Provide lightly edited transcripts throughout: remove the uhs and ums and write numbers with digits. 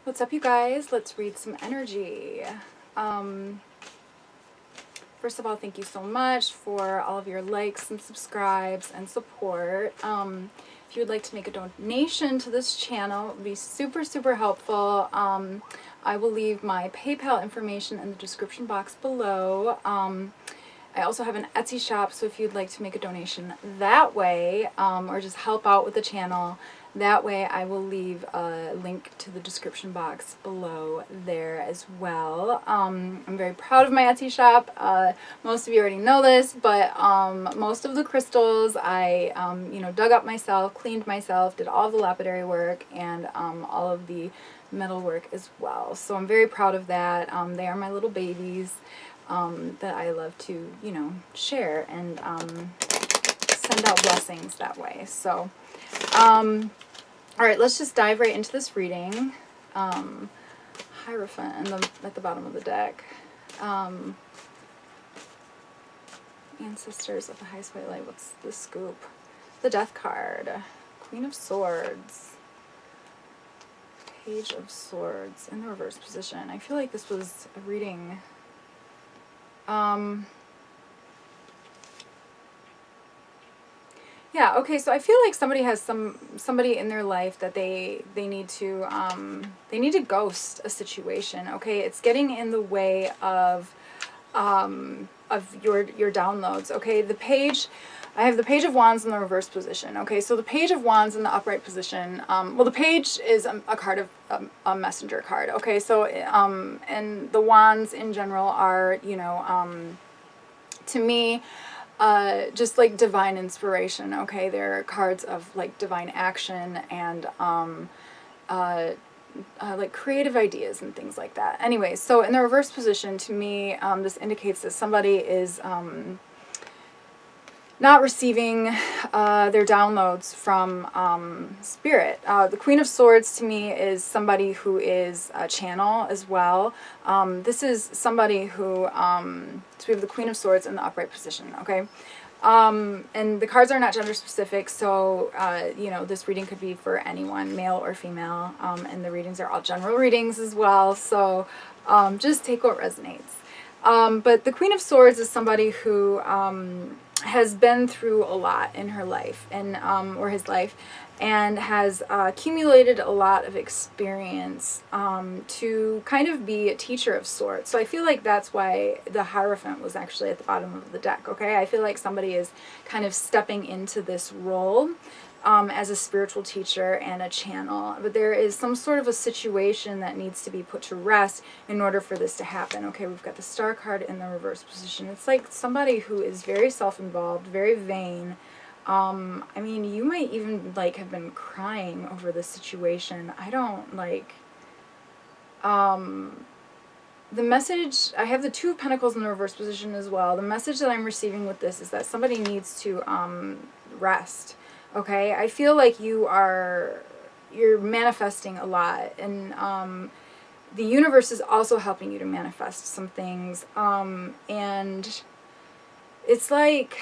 What's up, you guys? Let's read some energy. First of all, thank you so much for all of your likes and subscribes and support. If you would like to make a donation to this channel, it would be super, super helpful. I will leave my PayPal information in the description box below. I also have an Etsy shop, so if you'd like to make a donation that way, or just help out with the channel, that way I will leave a link to the description box below there as well. I'm very proud of my Etsy shop. Most of you already know this, but most of the crystals I dug up myself, cleaned myself, did all the lapidary work, and all of the metal work as well. So I'm very proud of that. They are my little babies that I love to, share and send out blessings that way. So, all right, let's just dive right into this reading. Hierophant at the bottom of the deck. Ancestors of the highest white light. What's the scoop? The Death card. Queen of Swords. Page of Swords in the reverse position. I feel like this was a reading. Yeah, okay, so I feel like somebody has somebody in their life that they need to ghost a situation, okay? It's getting in the way of your downloads, okay? I have the Page of Wands in the reverse position, okay? So the Page of Wands in the upright position, well, the Page is a card of a messenger card, okay? So, and the Wands in general are, to me, just like divine inspiration, okay? They're cards of like divine action and like creative ideas and things like that. Anyways, so in the reverse position, to me, this indicates that somebody is not receiving their downloads from spirit. The Queen of Swords to me is somebody who is a channel as well. This is somebody who, so we have the Queen of Swords in the upright position, okay? And the cards are not gender specific, so, this reading could be for anyone, male or female, and the readings are all general readings as well, so just take what resonates. But the Queen of Swords is somebody who has been through a lot in her life and or his life, and has accumulated a lot of experience to kind of be a teacher of sorts. So I feel like that's why the Hierophant was actually at the bottom of the deck, okay? I feel like somebody is kind of stepping into this role as a spiritual teacher and a channel, but there is some sort of a situation that needs to be put to rest in order for this to happen. Okay, we've got the Star card in the reverse position. It's like somebody who is very self-involved, very vain. I mean, you might even like have been crying over this situation. I don't like the message. I have the Two of Pentacles in the reverse position as well. The message that I'm receiving with this is that somebody needs to rest. Okay, I feel like you're manifesting a lot, and the universe is also helping you to manifest some things, and it's like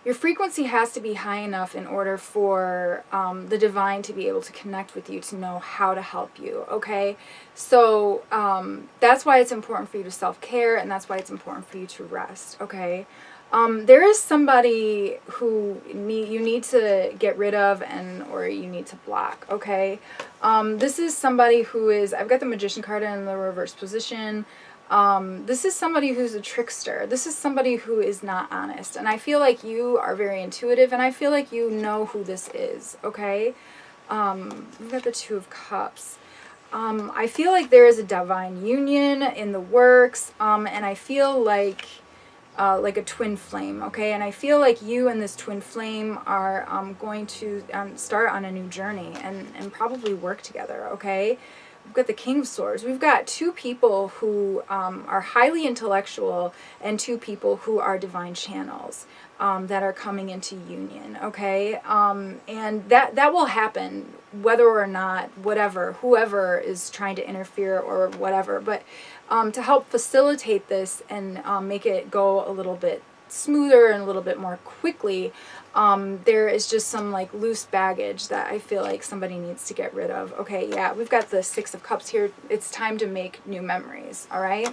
your frequency has to be high enough in order for the divine to be able to connect with you, to know how to help you, okay? So that's why it's important for you to self-care, and that's why it's important for you to rest, okay? There is somebody who you need to get rid of or you need to block, okay? This is somebody who is, I've got the Magician card in the reverse position. This is somebody who's a trickster. This is somebody who is not honest. And I feel like you are very intuitive, and I feel like you know who this is, okay? We've got the Two of Cups. I feel like there is a divine union in the works, and I feel like a twin flame, okay? And I feel like you and this twin flame are going to start on a new journey and probably work together, okay? We've got the King of Swords. We've got two people who are highly intellectual and two people who are divine channels that are coming into union, okay? And that will happen whether or not, whoever is trying to interfere or whatever. But to help facilitate this and make it go a little bit smoother and a little bit more quickly. There is just some like loose baggage that I feel like somebody needs to get rid of. Okay, yeah, we've got the Six of Cups here. It's time to make new memories, all right?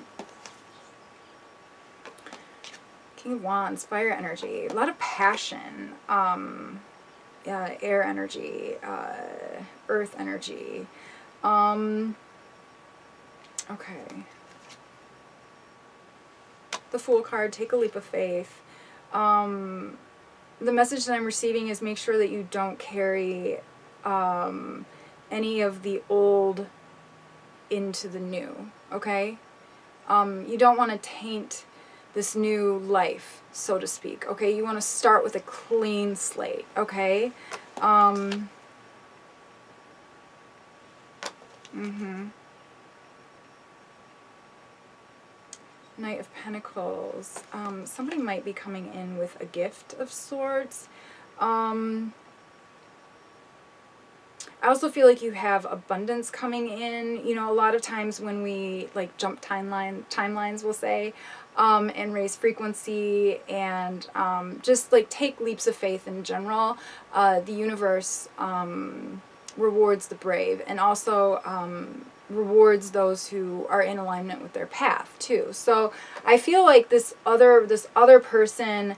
King of Wands, fire energy, a lot of passion, air energy, earth energy. Okay. The Fool card, take a leap of faith. The message that I'm receiving is make sure that you don't carry any of the old into the new, okay? You don't want to taint this new life, so to speak, okay? You want to start with a clean slate, okay? Knight of Pentacles. Somebody might be coming in with a gift of sorts. I also feel like you have abundance coming in. You know, a lot of times when we like jump timelines, we'll say, and raise frequency and just like take leaps of faith in general, the universe rewards the brave, and also rewards those who are in alignment with their path too. So I feel like this other person,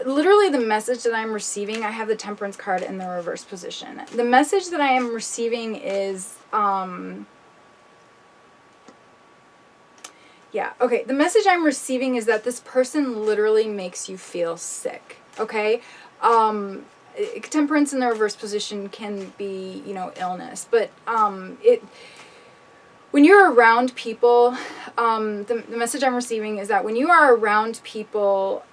literally the message that I'm receiving, I have the Temperance card in the reverse position. The message that I am receiving is, yeah, okay. The message I'm receiving is that this person literally makes you feel sick, okay? Temperance in the reverse position can be, you know, illness, but when you're around people, the message I'm receiving is that when you are around people,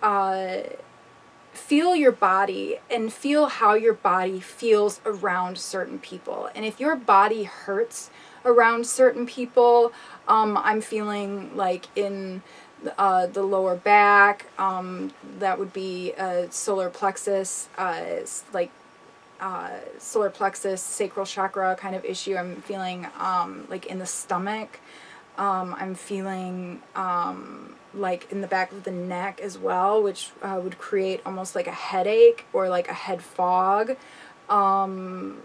feel your body and feel how your body feels around certain people. And if your body hurts around certain people, I'm feeling like in the lower back, that would be solar plexus, solar plexus, sacral chakra kind of issue. I'm feeling like in the stomach. I'm feeling like in the back of the neck as well, which would create almost like a headache or like a head fog. I'm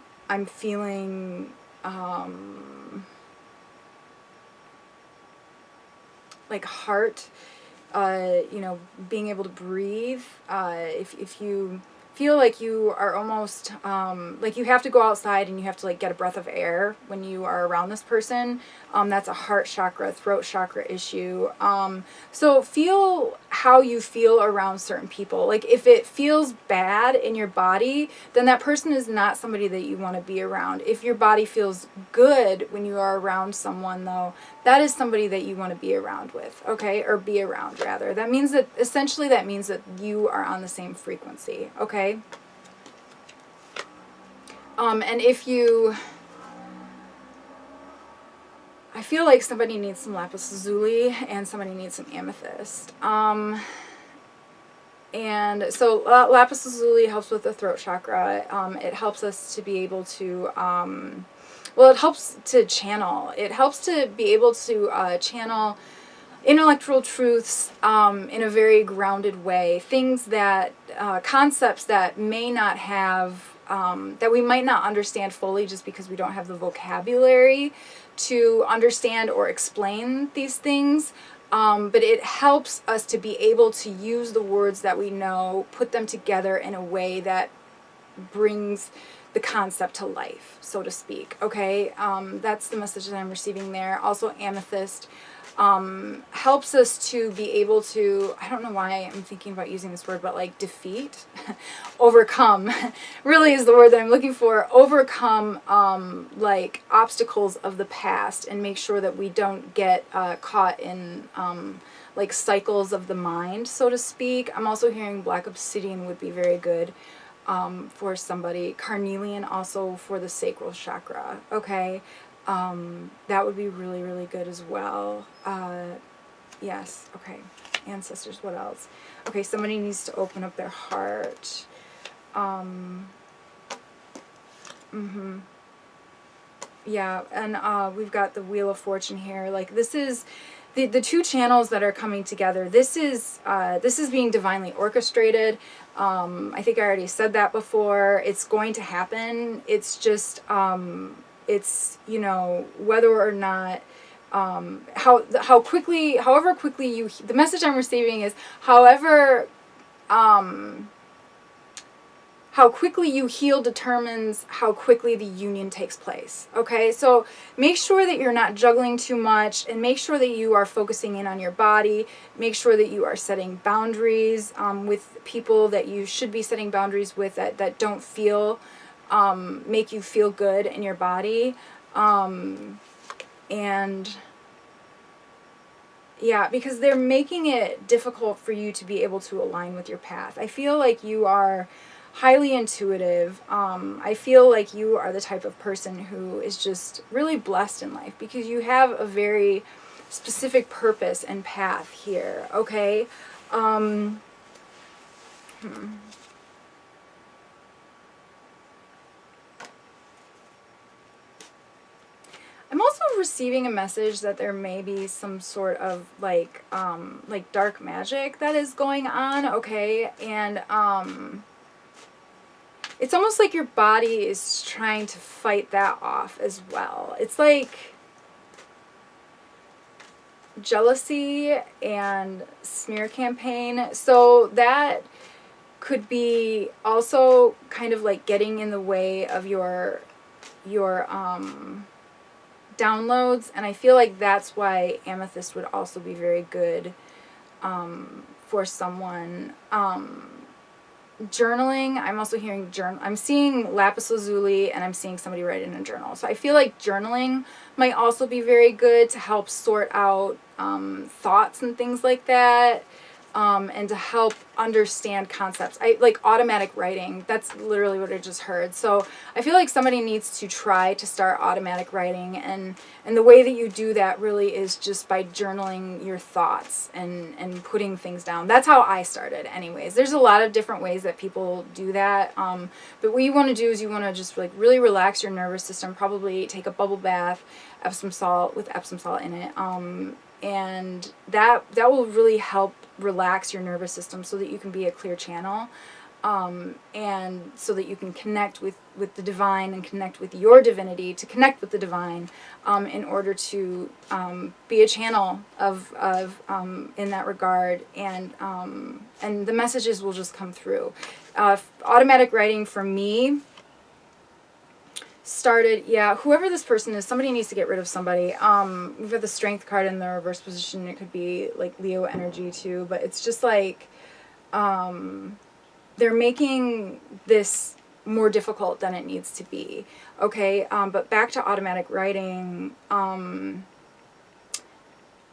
feeling like heart, you know, being able to breathe. If you feel like you are almost like you have to go outside and you have to like get a breath of air when you are around this person, that's a heart chakra, throat chakra issue. So feel how you feel around certain people. Like if it feels bad in your body, then that person is not somebody that you want to be around. If your body feels good when you are around someone, though, that is somebody that you want to be around with, okay? Or be around, rather. That means that, essentially, that means that you are on the same frequency, okay? And if you... I feel like somebody needs some lapis lazuli and somebody needs some amethyst. And so lapis lazuli helps with the throat chakra. It helps us to be able to... well, it helps to channel. It helps to be able to channel intellectual truths in a very grounded way. Things that, concepts that may not have, that we might not understand fully just because we don't have the vocabulary to understand or explain these things. But it helps us to be able to use the words that we know, put them together in a way that brings the concept to life, so to speak, okay? That's the message that I'm receiving there. Also, amethyst helps us to be able to, I don't know why I'm thinking about using this word, but like defeat, overcome, really is the word that I'm looking for, overcome like obstacles of the past and make sure that we don't get caught in like cycles of the mind, so to speak. I'm also hearing black obsidian would be very good for somebody. Carnelian also for the sacral chakra, okay? That would be really, really good as well. Yes, okay. Ancestors, what else? Okay, somebody needs to open up their heart. Yeah, and we've got the Wheel of Fortune here. Like, this is the two channels that are coming together, this is being divinely orchestrated. I think I already said that before. It's going to happen. It's just, it's, you know, whether or not, how quickly, however quickly you, the message I'm receiving is, however, how quickly you heal determines how quickly the union takes place. Okay, so make sure that you're not juggling too much, and make sure that you are focusing in on your body. Make sure that you are setting boundaries with people that you should be setting boundaries with, that don't feel, make you feel good in your body. And yeah, because they're making it difficult for you to be able to align with your path. I feel like you are highly intuitive. I feel like you are the type of person who is just really blessed in life because you have a very specific purpose and path here, okay? I'm also receiving a message that there may be some sort of like dark magic that is going on, okay? And it's almost like your body is trying to fight that off as well. It's like jealousy and smear campaign. So that could be also kind of like getting in the way of your downloads, and I feel like that's why amethyst would also be very good for someone. Journaling, I'm also hearing I'm seeing lapis lazuli, and I'm seeing somebody write in a journal. So I feel like journaling might also be very good to help sort out thoughts and things like that, and to help understand concepts. I like automatic writing. That's literally what I just heard. So I feel like somebody needs to try to start automatic writing, and the way that you do that really is just by journaling your thoughts and putting things down. That's how I started anyways. There's a lot of different ways that people do that, but what you want to do is you want to just like really relax your nervous system, probably take a bubble bath, Epsom salt with Epsom salt in it, and that will really help relax your nervous system so that you can be a clear channel, and so that you can connect with the divine and connect with your divinity, to connect with the divine, in order to be a channel of in that regard, and the messages will just come through. Automatic writing for me started, whoever this person is, somebody needs to get rid of somebody. We've got the Strength card in the reverse position. It could be like Leo energy too, but it's just like they're making this more difficult than it needs to be. Okay, but back to automatic writing. I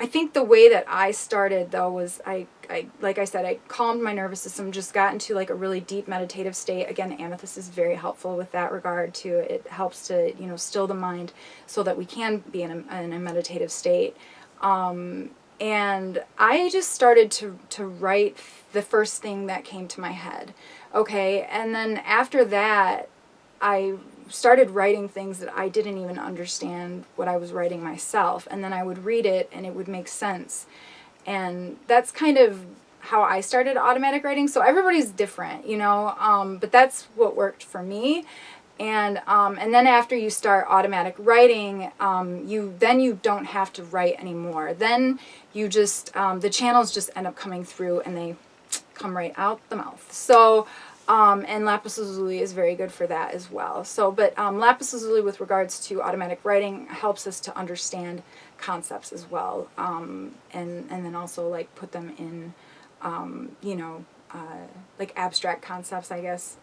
think the way that I started though was I like I said, I calmed my nervous system, just got into like a really deep meditative state. Again, amethyst is very helpful with that regard too. It helps to, you know, still the mind so that we can be in a meditative state. And I just started to write the first thing that came to my head. Okay, and then after that, I started writing things that I didn't even understand what I was writing myself, and then I would read it and it would make sense. And that's kind of how I started automatic writing. So everybody's different, you know, but that's what worked for me. And then after you start automatic writing, you don't have to write anymore. Then you just, the channels just end up coming through and they come right out the mouth. So, and lapis lazuli is very good for that as well. So, but lapis lazuli with regards to automatic writing helps us to understand concepts as well, and then also like put them in, you know, like abstract concepts, I guess,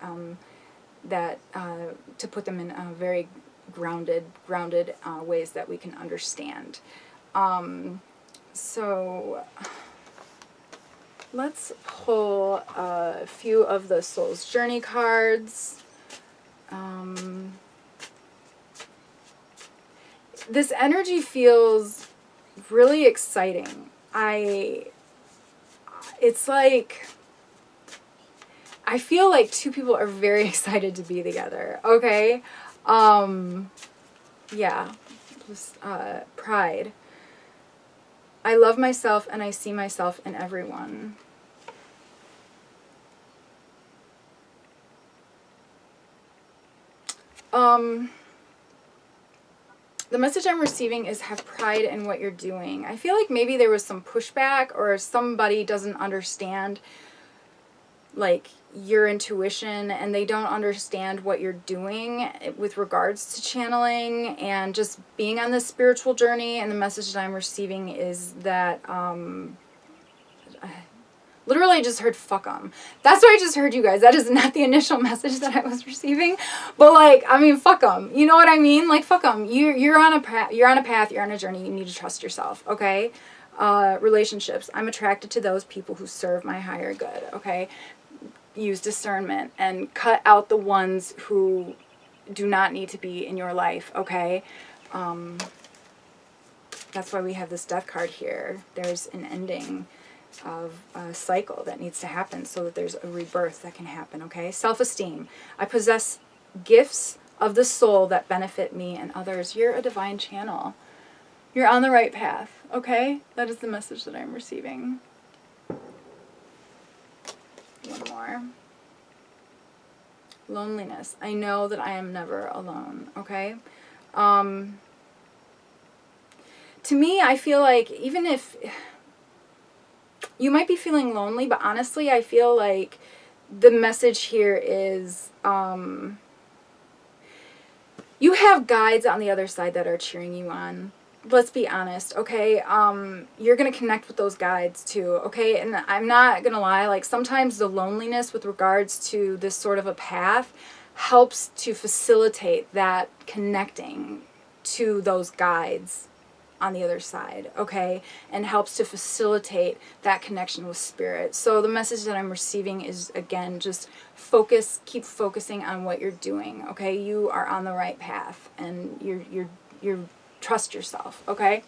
that to put them in very grounded ways that we can understand. So let's pull a few of the Soul's Journey cards. This energy feels really exciting. It's like, I feel like two people are very excited to be together, okay? Yeah, just pride. I love myself and I see myself in everyone. The message I'm receiving is have pride in what you're doing. I feel like maybe there was some pushback or somebody doesn't understand like your intuition and they don't understand what you're doing with regards to channeling and just being on this spiritual journey. And the message that I'm receiving is that literally I just heard fuck 'em. That's what I just heard, you guys. That is not the initial message that I was receiving. But like, I mean, fuck 'em. You know what I mean? Like, fuck 'em. You're on a path, you're on a journey. You need to trust yourself, okay? Relationships. I'm attracted to those people who serve my higher good, okay? Use discernment and cut out the ones who do not need to be in your life, okay? That's why we have this death card here. There's an ending of a cycle that needs to happen so that there's a rebirth that can happen, okay? Self-esteem. I possess gifts of the soul that benefit me and others. You're a divine channel. You're on the right path, okay? That is the message that I'm receiving. One more. Loneliness. I know that I am never alone, okay? To me, I feel like even if you might be feeling lonely, but honestly, I feel like the message here is you have guides on the other side that are cheering you on. Let's be honest, okay? You're going to connect with those guides too, okay? And I'm not going to lie, like sometimes the loneliness with regards to this sort of a path helps to facilitate that connecting to those guides on the other side, okay? And helps to facilitate that connection with spirit. So the message that I'm receiving is, again, just focus, keep focusing on what you're doing, okay? You are on the right path and you're trust yourself, okay?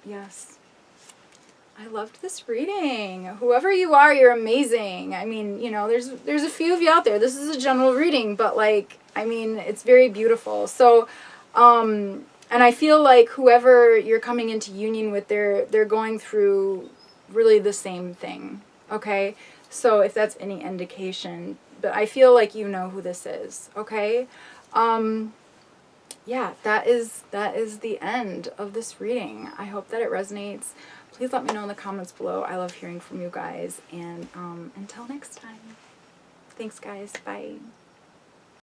Yes. I loved this reading. Whoever you are, you're amazing. I mean, you know, there's a few of you out there. This is a general reading, but like, I mean, it's very beautiful. So, and I feel like whoever you're coming into union with, they're going through really the same thing, okay? So if that's any indication, but I feel like you know who this is, okay? Yeah, that is the end of this reading. I hope that it resonates. Please let me know in the comments below. I love hearing from you guys. And until next time. Thanks, guys. Bye.